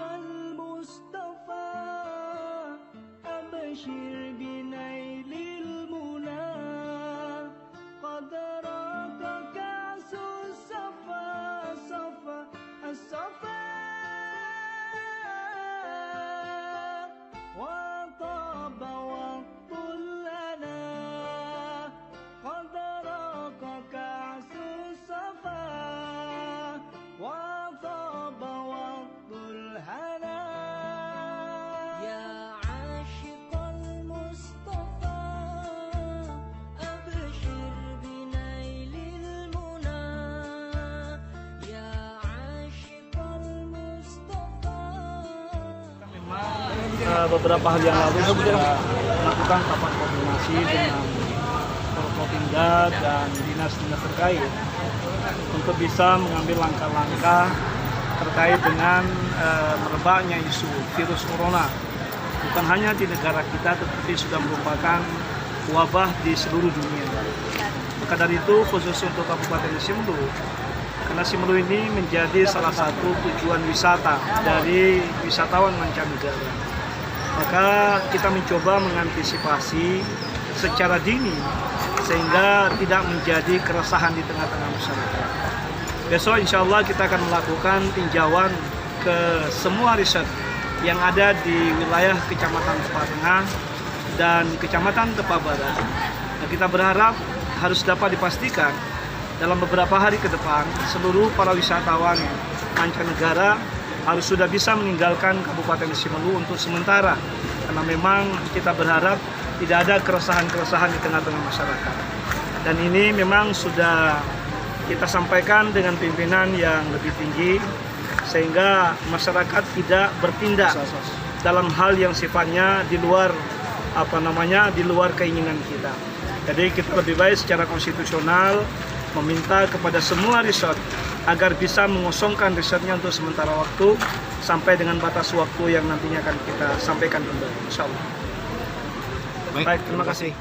المصطفى أبشر بنيل المنى قد راق كأس الصفا صفا الصفا وطاب وقت لنا قد راق كأس الصفا وطاب وقت الهنا يا عاشق المصطفى أبشر بنيل المنى يا عاشق المصطفى. Memang beberapa hari yang lalu sudah melakukan rapat koordinasi dengan Forkopimda dan dinas-dinas terkait untuk bisa mengambil langkah-langkah terkait dengan merebaknya isu virus corona. Bukan hanya di negara kita, tetapi sudah merupakan wabah di seluruh dunia. Maka dari itu, khusus untuk Kabupaten Simelu, karena Simelu ini menjadi salah satu tujuan wisata dari wisatawan mancanegara, maka kita mencoba mengantisipasi secara dini sehingga tidak menjadi keresahan di tengah-tengah masyarakat. Besok insya Allah kita akan melakukan tinjauan ke semua resort yang ada di wilayah Kecamatan Tepa Tengah dan Kecamatan Tepa Barat. Nah, kita berharap harus dapat dipastikan dalam beberapa hari ke depan seluruh para wisatawan mancanegara harus sudah bisa meninggalkan Kabupaten Simelu untuk sementara, karena memang kita berharap tidak ada keresahan-keresahan di tengah-tengah masyarakat. Dan ini memang sudah kita sampaikan dengan pimpinan yang lebih tinggi sehingga masyarakat tidak bertindak dalam hal yang sifatnya di luar di luar keinginan kita. Jadi kita lebih baik secara konstitusional meminta kepada semua resort agar bisa mengosongkan resortnya untuk sementara waktu sampai dengan batas waktu yang nantinya akan kita sampaikan kembali, insya Allah. Baik, terima kasih.